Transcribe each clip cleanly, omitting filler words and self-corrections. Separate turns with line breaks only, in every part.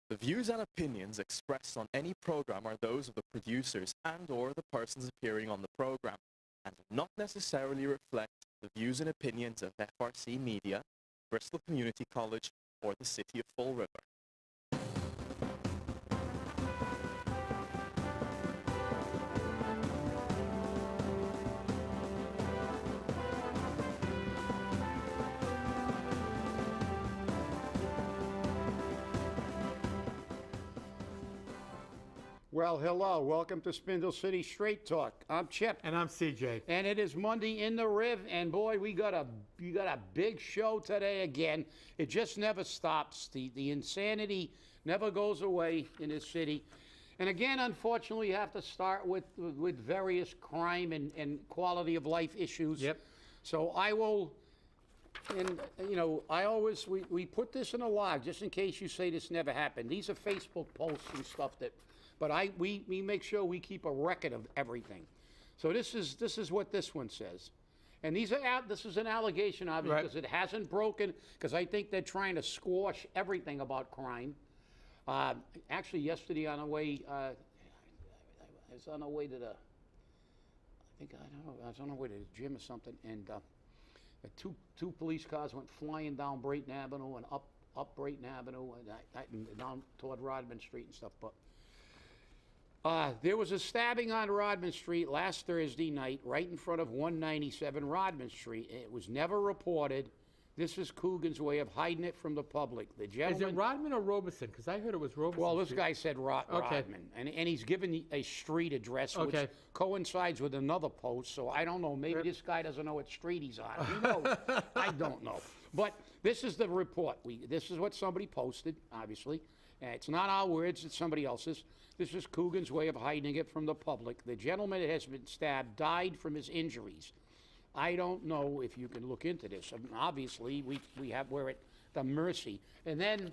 The views and opinions expressed on any program are those of the producers and/or the persons appearing on the program, and do not necessarily reflect the views and opinions of FRC Media, Bristol Community College, or the City of Fall River.
Well, hello. Welcome to Spindle City Straight Talk. I'm Chip.
And I'm CJ.
And it is Monday in the Riv, and boy, we got a big show today again. It just never stops. The insanity never goes away in this city. And again, unfortunately, you have to start with various crime and quality of life issues.
Yep.
So I will, and you know, we put this in a log just in case you say this never happened. These are Facebook posts and stuff that. But we make sure we keep a record of everything. So this is what this one says. And this is an allegation, obviously, because it hasn't broken, because I think they're trying to squash everything about crime. Actually, yesterday on the way, I was on the way to I was on the way to the gym or something, and two police cars went flying down Brayton Avenue and up Brayton Avenue and down toward Rodman Street and stuff. But there was a stabbing on Rodman Street last Thursday night, right in front of 197 Rodman Street. It was never reported. This is Coogan's way of hiding it from the public. The gentleman,
Is it Rodman or Robeson? Because I heard it was Robeson.
well, this
Street.
guy said Rodman, and he's given a street address, which
Okay.
coincides with another post, so I don't know. Maybe this guy doesn't know what street he's on. Who knows? I don't know. But this is the report. This is what somebody posted, obviously. It's not our words, it's somebody else's. This is Coogan's way of hiding it from the public. The gentleman that has been stabbed died from his injuries. I don't know if you can look into this. I mean, obviously, we're at the mercy. And then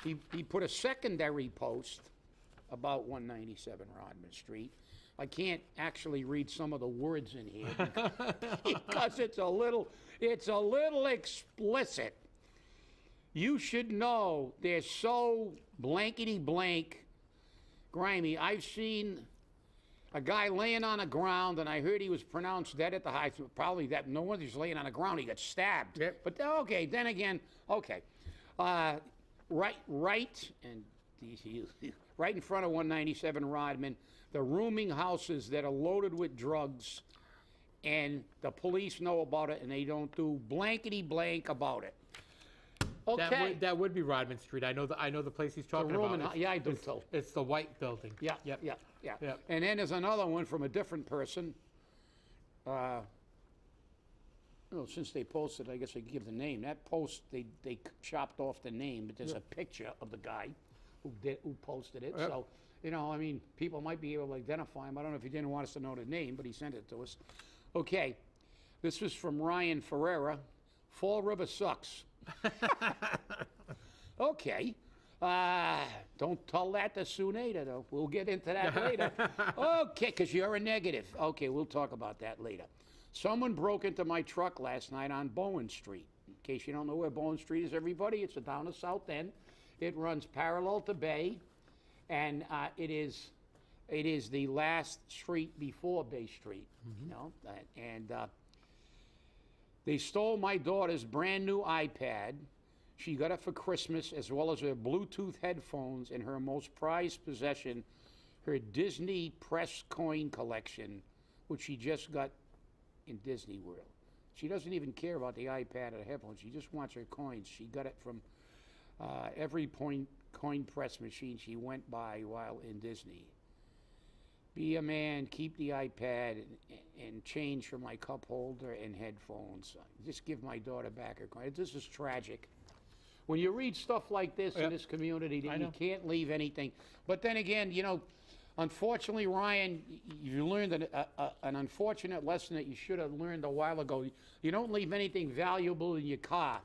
he put a secondary post about 197 Rodman Street. I can't actually read some of the words in here because it's a little explicit. You should know they're so blankety blank grimy. I've seen a guy laying on the ground, and I heard he was pronounced dead at the hospital. Probably that. No wonder he's laying on the ground. He got stabbed.
Yep.
But okay, then again, okay. Right in front of 197 Rodman, the rooming houses that are loaded with drugs, and the police know about it, and they don't do blankety blank about it. Okay.
That would be Rodman Street. I know the place he's talking about.
Yeah, I do too.
It's the white building.
Yeah,
Yep.
yeah.
Yep.
And then there's another one from a different person. Well, since they posted, I guess I can give the name. That post, they chopped off the name, but there's a picture of the guy who posted it.
Yep.
So, you know, I mean, people might be able to identify him. I don't know if he didn't want us to know the name, but he sent it to us. Okay, this was from Ryan Ferreira. Fall River sucks. Okay. Don't tell that to Suneda, though. We'll get into that later. Okay, because you're a negative. Okay, we'll talk about that later. Someone broke into my truck last night on Bowen Street. In case you don't know where Bowen Street is, everybody, it's down the south end. It runs parallel to Bay, and it is the last street before Bay Street. You know, and they stole my daughter's brand new iPad. She got it for Christmas, as well as her Bluetooth headphones and her most prized possession, her Disney press coin collection, which she just got in Disney World. She doesn't even care about the iPad or the headphones. She just wants her coins. She got it from every coin press machine she went by while in Disney. Be a man, keep the iPad and change for my cup holder and headphones. Just give my daughter back her coin. This is tragic. When you read stuff like this in this community, that you can't leave anything. But then again, you know, unfortunately, Ryan, you learned an unfortunate lesson that you should have learned a while ago. You don't leave anything valuable in your car.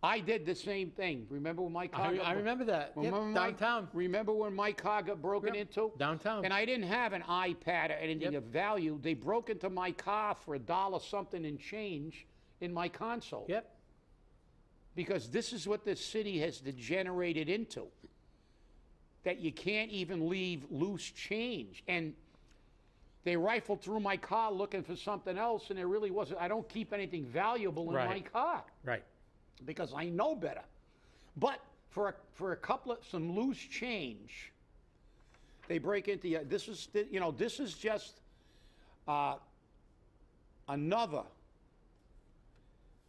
I did the same thing. Remember when my car
I remember that. Yep, downtown.
Remember when my car got broken into?
Downtown.
And I didn't have an iPad or anything of value. They broke into my car for $1 something and change in my console.
Yep.
because this is what this city has degenerated into. That you can't even leave loose change. And they rifled through my car looking for something else, and there really wasn't. I don't keep anything valuable in my car.
Right.
Because I know better. But for a couple of some loose change, they break into you. This is just another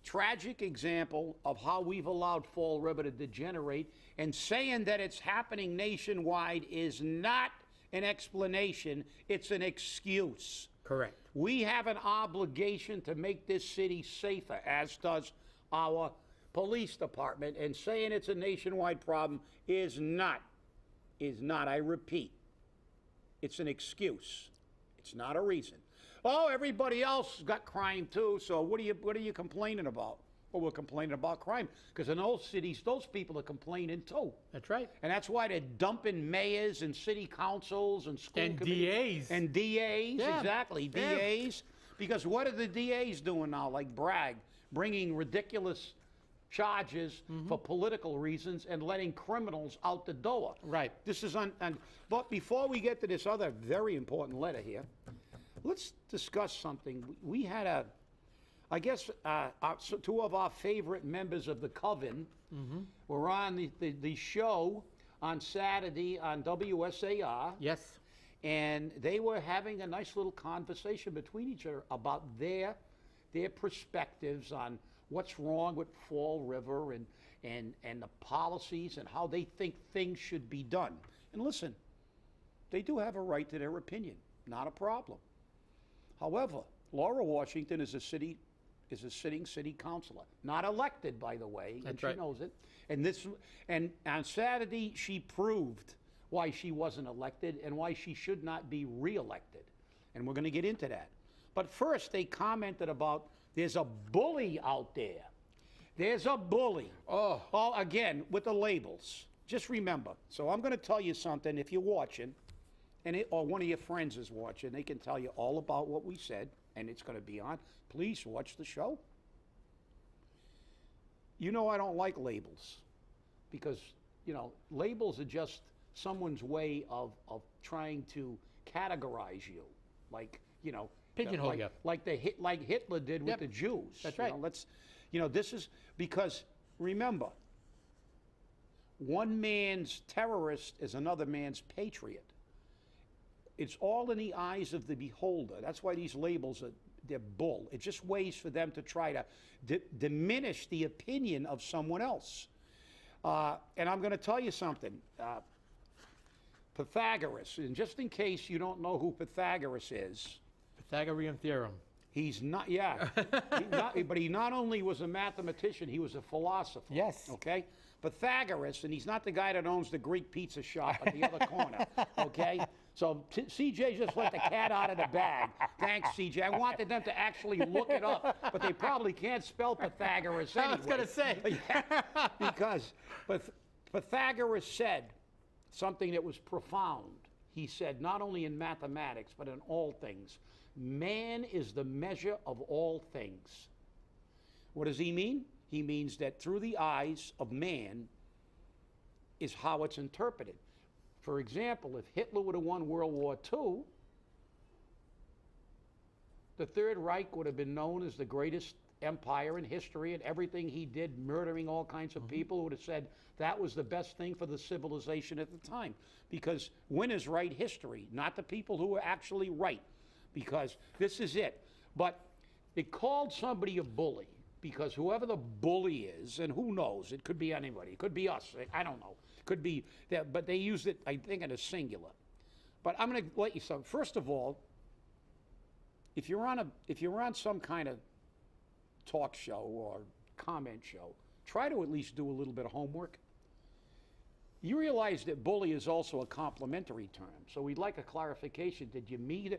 tragic example of how we've allowed Fall River to degenerate, and saying that it's happening nationwide is not an explanation, it's an excuse.
Correct.
We have an obligation to make this city safer, as does our police department, and saying it's a nationwide problem is not, I repeat, it's an excuse. It's not a reason. Oh, everybody else got crime too, so what are you complaining about? Well, we're complaining about crime, because in those cities, those people are complaining too.
That's right.
And that's why they're dumping mayors and city councils and school
And
committees.
DAs.
And DAs,
Yeah.
exactly,
Yeah.
DAs. Because what are the DAs doing now, like Bragg? Bringing ridiculous charges for political reasons and letting criminals out the door.
Right.
This is but before we get to this other very important letter here, let's discuss something. We had I guess two of our favorite members of the Coven were on the show on Saturday on WSAR.
Yes.
And they were having a nice little conversation between each other about their perspectives on what's wrong with Fall River and the policies and how they think things should be done. And listen, they do have a right to their opinion, not a problem. However, Laura Washington is a sitting city councilor, not elected, by the way, and she knows it. And on Saturday, she proved why she wasn't elected and why she should not be reelected. And we're going to get into that. But first, they commented about there's a bully out there. There's a bully. Oh, again, with the labels. Just remember. So I'm going to tell you something. If you're watching, or one of your friends is watching, they can tell you all about what we said, and it's going to be on. Please watch the show. You know I don't like labels because, labels are just someone's way of trying to categorize you, like,
Pigeonhole you.
like Hitler did with the Jews.
That's right.
This is because, remember, one man's terrorist is another man's patriot. It's all in the eyes of the beholder. That's why these labels they're bull. It's just ways for them to try to diminish the opinion of someone else. And I'm going to tell you something. Pythagoras, and just in case you don't know who Pythagoras is.
Pythagorean theorem.
He's not, but he not only was a mathematician, he was a philosopher.
Yes.
Okay? Pythagoras, and he's not the guy that owns the Greek pizza shop at the other corner. Okay? So CJ just let the cat out of the bag. Thanks, CJ. I wanted them to actually look it up, but they probably can't spell Pythagoras anyway.
I was going to say.
Because Pythagoras said something that was profound. He said, not only in mathematics, but in all things, man is the measure of all things. What does he mean? He means that through the eyes of man is how it's interpreted. For example, if Hitler would have won World War II, the Third Reich would have been known as the greatest empire in history, and everything he did, murdering all kinds of people, would have said that was the best thing for the civilization at the time. Because winners write history, not the people who were actually right. Because this is it. But it called somebody a bully, because whoever the bully is, and who knows, it could be anybody, it could be us, I don't know. It could be that, but they used it, I think, in a singular. But I'm going to let you know. First of all, if you're on some kind of talk show or comment show, try to at least do a little bit of homework. You realize that bully is also a complimentary term, so we'd like a clarification. Did you mean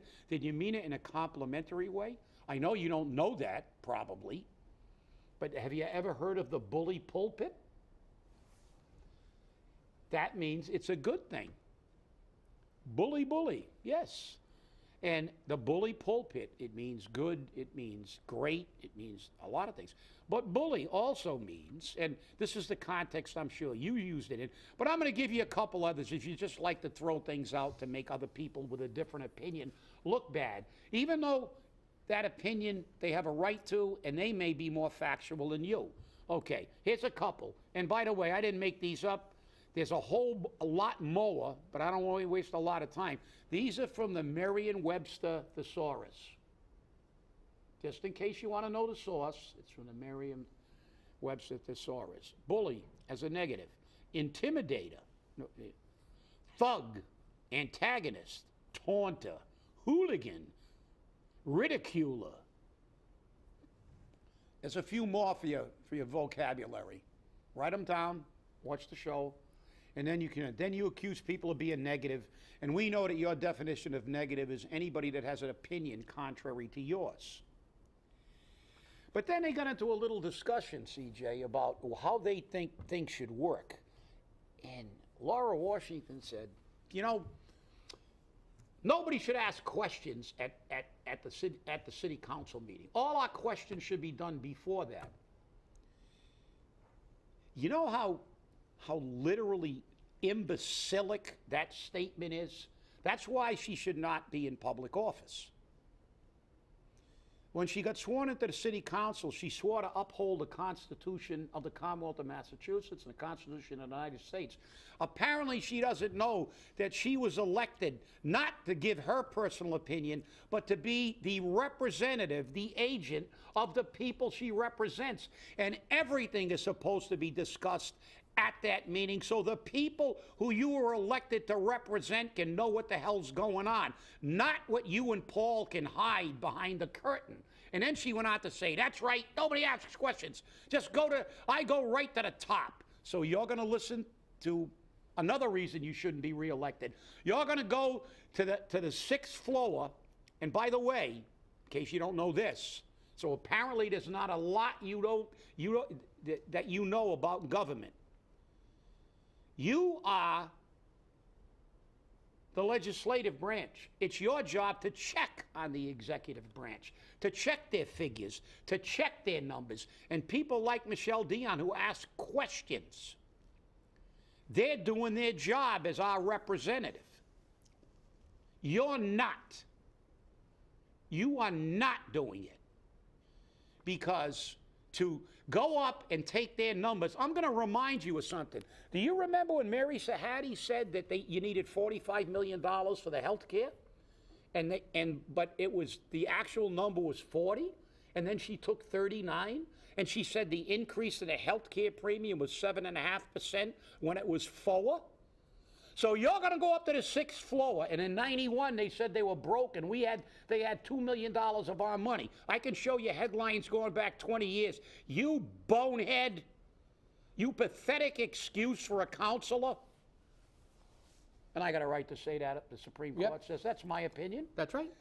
it in a complimentary way? I know you don't know that, probably, but have you ever heard of the bully pulpit? That means it's a good thing. Bully, bully, yes. And the bully pulpit, it means good, it means great, it means a lot of things. But bully also means, and this is the context I'm sure you used it in, but I'm going to give you a couple others if you just like to throw things out to make other people with a different opinion look bad. Even though that opinion they have a right to, and they may be more factual than you. Okay, here's a couple. And by the way, I didn't make these up. There's a lot more, but I don't want to waste a lot of time. These are from the Merriam-Webster thesaurus. Just in case you want to know the source, it's from the Merriam-Webster thesaurus. Bully as a negative. Intimidator. Thug. Antagonist. Taunter. Hooligan. Ridiculer. There's a few more for your vocabulary. Write them down. Watch the show. And then you accuse people of being negative, and we know that your definition of negative is anybody that has an opinion contrary to yours. But then they got into a little discussion, CJ, about how they think things should work. And Laura Washington said, you know, nobody should ask questions at the city council meeting. All our questions should be done before that. You know how literally imbecilic that statement is? That's why she should not be in public office. When she got sworn into the city council, she swore to uphold the Constitution of the Commonwealth of Massachusetts and the Constitution of the United States. Apparently, she doesn't know that she was elected not to give her personal opinion, but to be the representative, the agent of the people she represents. And everything is supposed to be discussed at that meeting so the people who you were elected to represent can know what the hell's going on, not what you and Paul can hide behind the curtain. And then she went on to say, that's right, nobody asks questions. I go right to the top. So you're going to listen to another reason you shouldn't be reelected. You're going to go to the sixth floor, and by the way, in case you don't know this, so apparently there's not a lot that you know about government. You are the legislative branch. It's your job to check on the executive branch, to check their figures, to check their numbers. And people like Michelle Dion who ask questions, they're doing their job as our representative. You're not. You are not doing it. Because to go up and take their numbers, I'm going to remind you of something. Do you remember when Mary Sahadi said that you needed $45 million for the health care? But it was, the actual number was 40, and then she took 39, and she said the increase in the health care premium was 7.5% when it was 4. So you're going to go up to the sixth floor, and in 91 they said they were broke, and they had $2 million of our money. I can show you headlines going back 20 years. You bonehead, you pathetic excuse for a counselor. And I got a right to say that. The Supreme Court says that's my opinion.
That's right.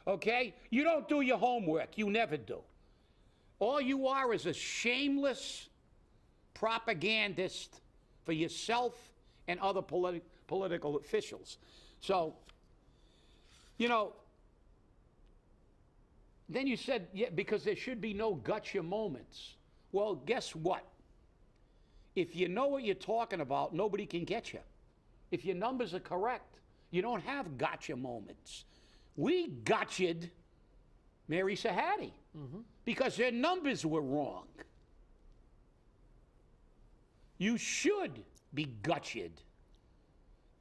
Okay? You don't do your homework. You never do. All you are is a shameless propagandist for yourself and other political officials. So, you know, then you said, yeah, because there should be no gotcha moments. Well, guess what? If you know what you're talking about, nobody can get you. If your numbers are correct, you don't have gotcha moments. We gotcha'd Mary Sahadi because their numbers were wrong. You should be gotcha'd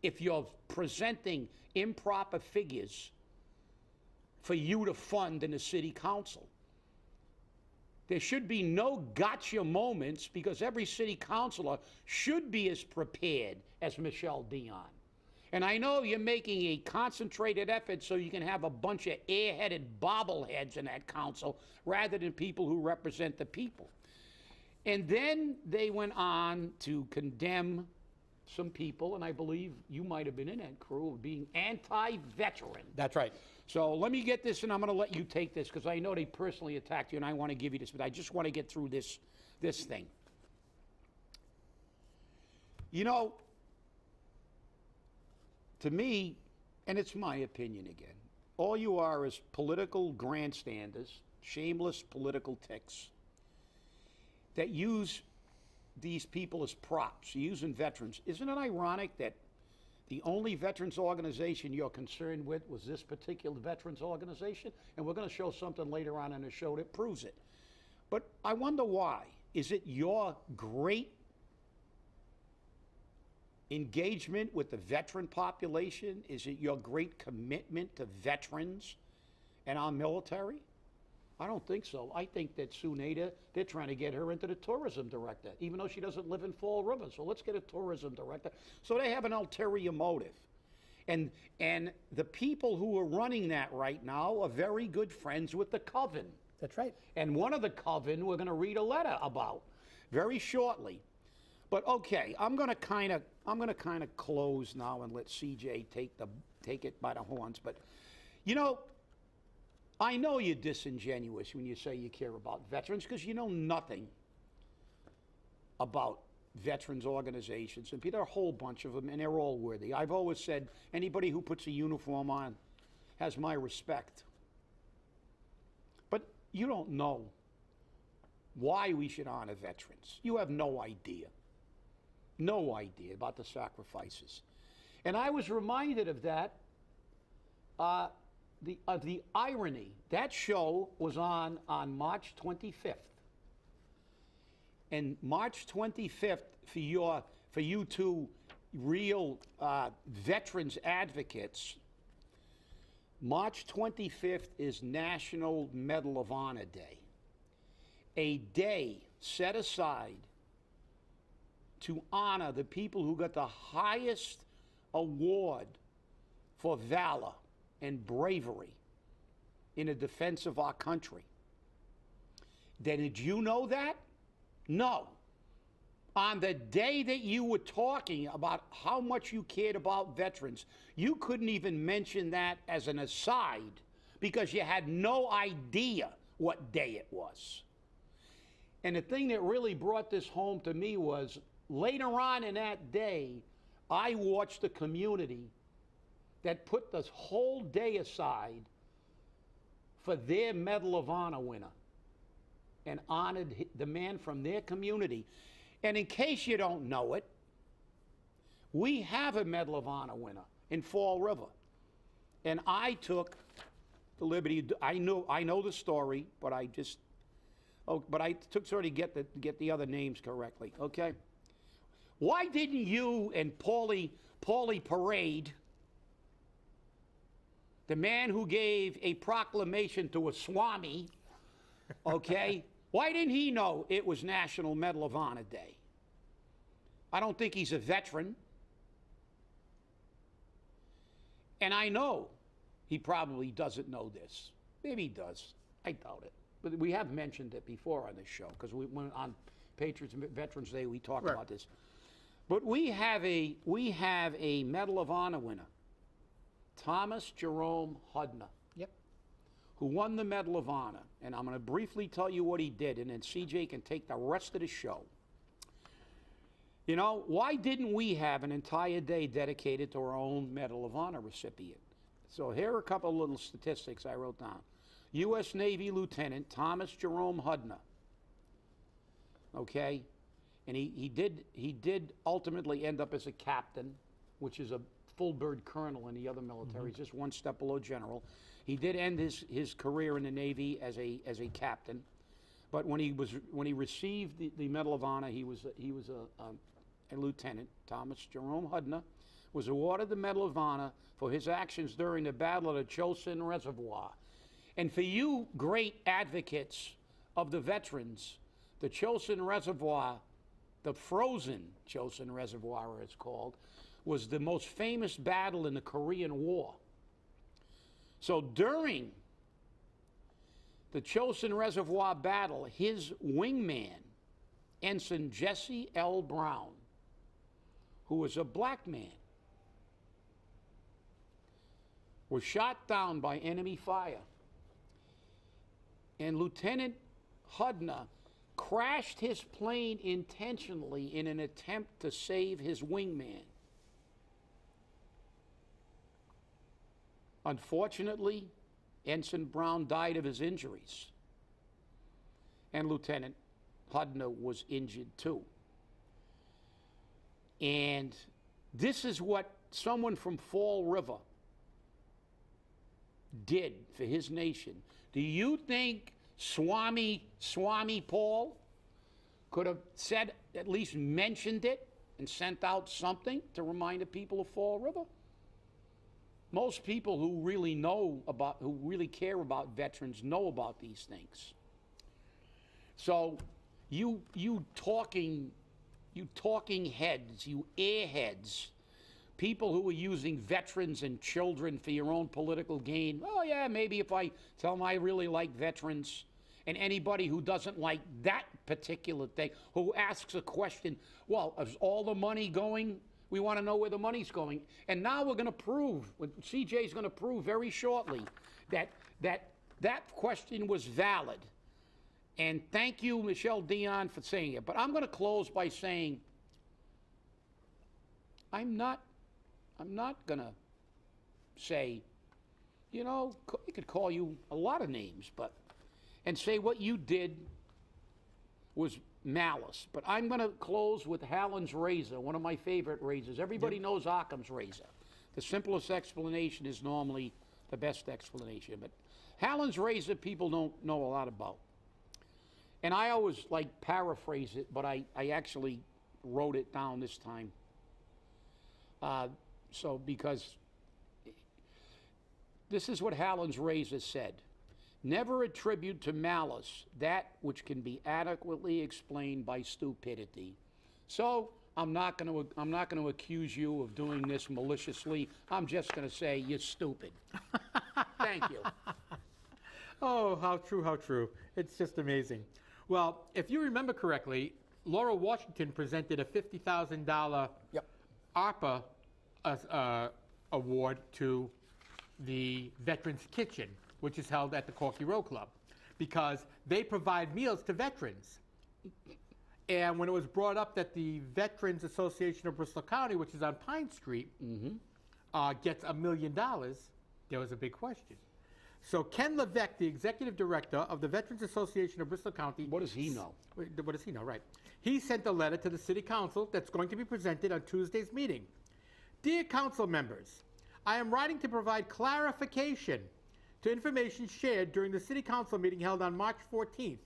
if you're presenting improper figures for you to fund in the city council. There should be no gotcha moments because every city councilor should be as prepared as Michelle Dion. And I know you're making a concentrated effort so you can have a bunch of airheaded bobbleheads in that council rather than people who represent the people. And then they went on to condemn some people, and I believe you might have been in that crew, of being anti-veteran.
That's right.
So let me get this, and I'm going to let you take this because I know they personally attacked you, and I want to give you this, but I just want to get through this thing. You know, to me, and it's my opinion again, All you are is political grandstanders, shameless political ticks that use these people as props, using veterans. Isn't it ironic that the only veterans organization you're concerned with was this particular veterans organization? And we're going to show something later on in the show that proves it. But I wonder why. Is it your great engagement with the veteran population? Is it your great commitment to veterans and our military? I don't think so. I think that Suneda, they're trying to get her into the tourism director, even though she doesn't live in Fall River. So let's get a tourism director. So they have an ulterior motive. And the people who are running that right now are very good friends with the coven.
That's right.
And one of the coven we're going to read a letter about very shortly. But okay, I'm going to kind of close now and let CJ take it by the horns. But you know, I know you're disingenuous when you say you care about veterans, because you know nothing about veterans organizations. And there are a whole bunch of them, and they're all worthy. I've always said anybody who puts a uniform on has my respect. But you don't know why we should honor veterans. You have no idea. No idea about the sacrifices. And I was reminded of that, the irony. That show was on March 25th. And March 25th, for you two real veterans advocates, March 25th is National Medal of Honor Day. A day set aside to honor the people who got the highest award for valor and bravery in the defense of our country. Did you know that? No. On the day that you were talking about how much you cared about veterans, you couldn't even mention that as an aside because you had no idea what day it was. And the thing that really brought this home to me was later on in that day, I watched the community that put this whole day aside for their Medal of Honor winner and honored the man from their community. And in case you don't know it, we have a Medal of Honor winner in Fall River. And I took the liberty, I know the story, but I took sort of get the other names correctly, okay? Why didn't you and Paulie Parade, the man who gave a proclamation to a Swami, okay, why didn't he know it was National Medal of Honor Day? I don't think he's a veteran. And I know he probably doesn't know this. Maybe he does. I doubt it. But we have mentioned it before on this show, because we went on Patriots and Veterans Day, we talked about this. But we have a Medal of Honor winner, Thomas Jerome Hudner.
Yep.
Who won the Medal of Honor. And I'm going to briefly tell you what he did, and then CJ can take the rest of the show. You know, why didn't we have an entire day dedicated to our own Medal of Honor recipient? So here are a couple of little statistics I wrote down. U.S. Navy Lieutenant Thomas Jerome Hudner. Okay? And he did ultimately end up as a captain, which is a full bird colonel in the other militaries, just one step below general. He did end his career in the Navy as a captain, but when he received the Medal of Honor, he was a lieutenant. Thomas Jerome Hudner was awarded the Medal of Honor for his actions during the Battle of the Chosin Reservoir. And for you great advocates of the veterans, the Chosin Reservoir, the frozen Chosin Reservoir it's called, was the most famous battle in the Korean War. So during the Chosin Reservoir battle, his wingman, Ensign Jesse L. Brown, who was a black man, was shot down by enemy fire. And Lieutenant Hudner crashed his plane intentionally in an attempt to save his wingman. Unfortunately, Ensign Brown died of his injuries, and Lieutenant Hudner was injured too. And this is what someone from Fall River did for his nation. Do you think Swami Paul could have said, at least mentioned it, and sent out something to remind the people of Fall River? Most people who really who really care about veterans know about these things. So you talking heads, you airheads, people who are using veterans and children for your own political gain. Oh yeah, maybe if I tell them I really like veterans, and anybody who doesn't like that particular thing, who asks a question, well, is all the money going? We want to know where the money's going. And now we're going to prove, CJ's going to prove very shortly, that question was valid. And thank you, Michelle Dion, for saying it. But I'm going to close by saying, I'm not going to say, you know, I could call you a lot of names, and say what you did was malice. But I'm going to close with Hallen's razor, one of my favorite razors. Everybody knows Occam's razor. The simplest explanation is normally the best explanation. But Hallen's razor people don't know a lot about. And I always paraphrase it, but I actually wrote it down this time. Because this is what Hallen's razor said. Never attribute to malice that which can be adequately explained by stupidity. So I'm not going to accuse you of doing this maliciously. I'm just going to say you're stupid. Thank you.
Oh, how true, how true. It's just amazing. Well, if you remember correctly, Laura Washington presented a $50,000 ARPA award to the Veterans Kitchen, which is held at the Corky Row Club, because they provide meals to veterans. And when it was brought up that the Veterans Association of Bristol County, which is on Pine Street, gets $1 million, there was a big question. So Ken Levesque, the executive director of the Veterans Association of Bristol County.
What does he know?
What does he know, right? He sent a letter to the city council that's going to be presented on Tuesday's meeting. Dear council members, I am writing to provide clarification to information shared during the City Council meeting held on March 14th,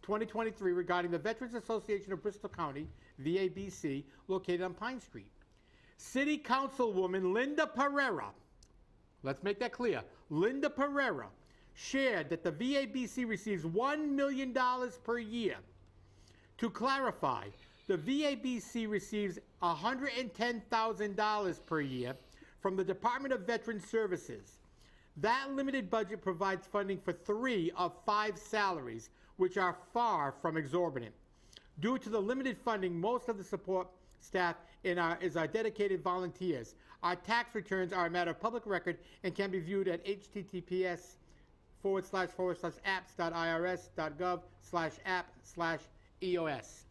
2023 regarding the Veterans Association of Bristol County, VABC, located on Pine Street. City Councilwoman Linda Pereira, let's make that clear, Linda Pereira shared that the VABC receives $1 million per year. To clarify, the VABC receives $110,000 per year from the Department of Veterans Services. That limited budget provides funding for 3 of 5 salaries, which are far from exorbitant. Due to the limited funding, most of the support staff is our dedicated volunteers. Our tax returns are a matter of public record and can be viewed at https://apps.irs.gov/app/EOS.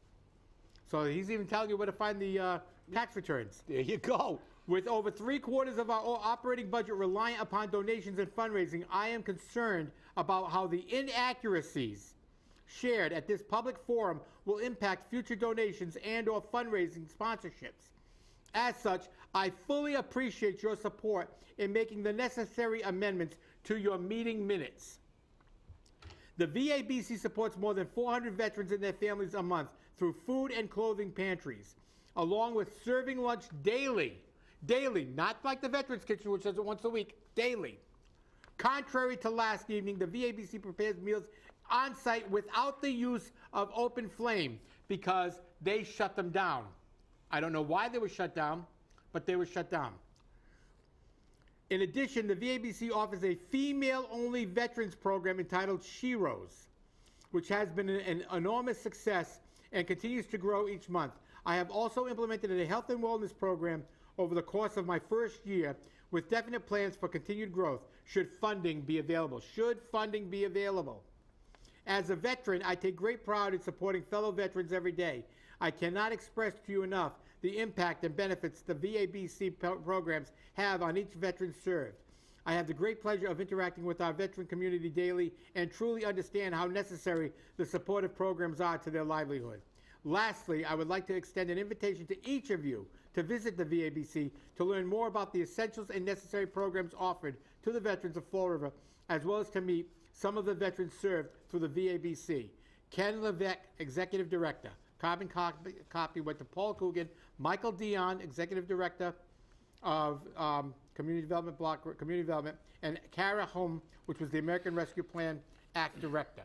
So he's even telling you where to find the tax returns.
There you go.
With over 3/4 of our operating budget reliant upon donations and fundraising, I am concerned about how the inaccuracies shared at this public forum will impact future donations and/or fundraising sponsorships. As such, I fully appreciate your support in making the necessary amendments to your meeting minutes. The VABC supports more than 400 veterans and their families a month through food and clothing pantries, along with serving lunch daily, not like the Veterans Kitchen, which does it once a week, daily. Contrary to last evening, the VABC prepares meals on site without the use of open flame because they shut them down. I don't know why they were shut down, but they were shut down. In addition, the VABC offers a female-only veterans program entitled Sheroes, which has been an enormous success and continues to grow each month. I have also implemented a health and wellness program over the course of my first year with definite plans for continued growth should funding be available. As a veteran, I take great pride in supporting fellow veterans every day. I cannot express to you enough the impact and benefits the VABC programs have on each veteran served. I have the great pleasure of interacting with our veteran community daily and truly understand how necessary the supportive programs are to their livelihood. Lastly, I would like to extend an invitation to each of you to visit the VABC to learn more about the essentials and necessary programs offered to the veterans of Fall River, as well as to meet some of the veterans served through the VABC. Ken Levesque, Executive Director. Carbon copy went to Paul Coogan, Michael Dion, Executive Director of Community Development, and Kara Holm, which was the American Rescue Plan Act Director.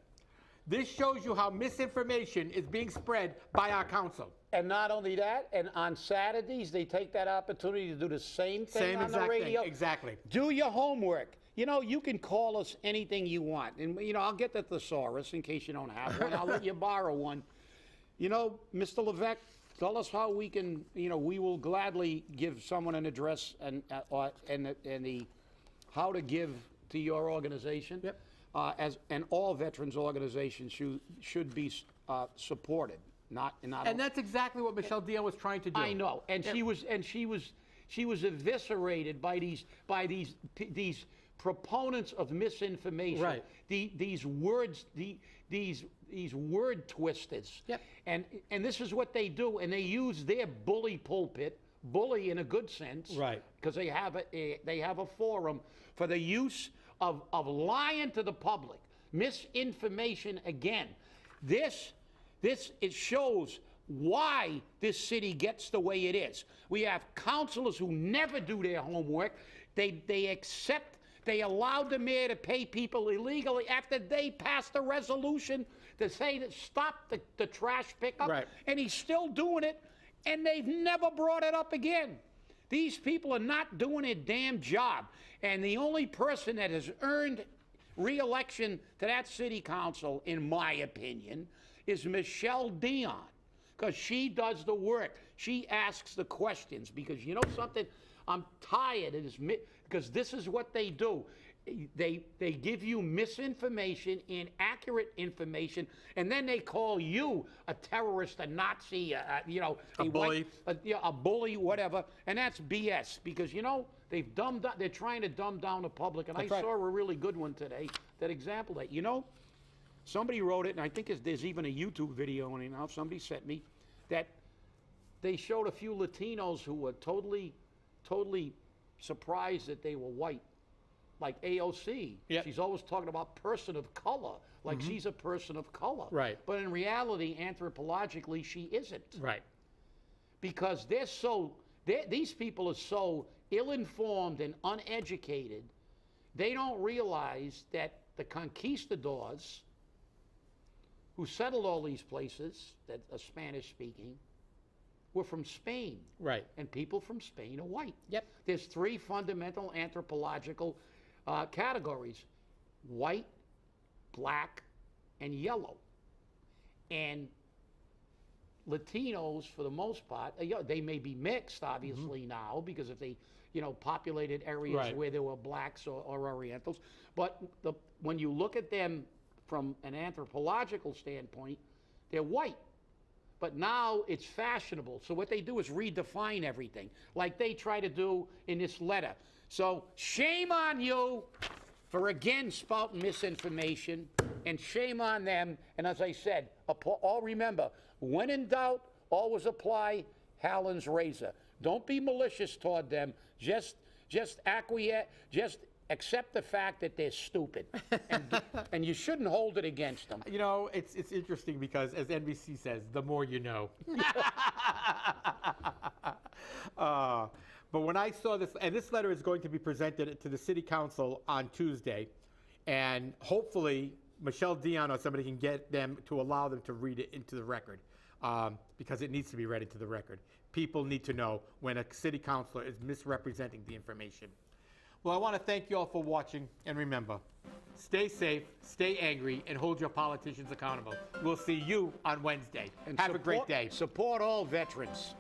This shows you how misinformation is being spread by our council.
And not only that, and on Saturdays, they take that opportunity to do the same thing on the radio.
Exactly.
Do your homework. You know, you can call us anything you want. And, you know, I'll get the thesaurus in case you don't have one. I'll let you borrow one. You know, Mr. Levesque, tell us how we can, you know, we will gladly give someone an address and the how to give to your organization.
Yep.
And all veterans organizations should be supported,
And that's exactly what Michelle Dion was trying to do.
I know, and she was eviscerated by these proponents of misinformation.
Right.
These word twisters.
Yep.
And this is what they do, and they use their bully pulpit, bully in a good sense,
right?
Because they have a forum for the use of lying to the public, misinformation again. It shows why this city gets the way it is. We have councilors who never do their homework. They allowed the mayor to pay people illegally after they passed a resolution to say that stop the trash pickup.
Right.
And he's still doing it, and they've never brought it up again. These people are not doing their damn job. And the only person that has earned re-election to that city council, in my opinion, is Michelle Dion, because she does the work. She asks the questions, because you know something? I'm tired of this, because this is what they do. They give you misinformation, inaccurate information, and then they call you a terrorist, a Nazi, a
bully,
a bully, whatever. And that's BS, because you know they're trying to dumb down the public. And I saw a really good one today that example that somebody wrote it, and I think there's even a YouTube video on it now. Somebody sent me that they showed a few Latinos who were totally surprised that they were white. Like AOC,
yep.
She's always talking about person of color, like she's a person of color.
Right.
But in reality, anthropologically, she isn't.
Right.
Because these people are so ill-informed and uneducated, they don't realize that the conquistadors who settled all these places that are Spanish-speaking were from Spain.
Right.
And people from Spain are white.
Yep.
There's three fundamental anthropological categories: white, black, and yellow. And Latinos, for the most part, they may be mixed, obviously, now, because if they, populated areas where there were blacks or Orientals. But when you look at them from an anthropological standpoint, they're white. But now it's fashionable. So what they do is redefine everything, like they try to do in this letter. So shame on you for again spouting misinformation, and shame on them. And as I said, all remember, when in doubt, always apply Hallen's razor. Don't be malicious toward them. Just acquiesce. Just accept the fact that they're stupid, and you shouldn't hold it against them.
It's interesting because, as NBC says, the more you know. But when I saw this, and this letter is going to be presented to the city council on Tuesday, and hopefully Michelle Dion or somebody can get them to allow them to read it into the record, because it needs to be read into the record. People need to know when a city councilor is misrepresenting the information. Well, I want to thank you all for watching, and remember, stay safe, stay angry, and hold your politicians accountable. We'll see you on Wednesday.
And
Have a great day.
Support all veterans.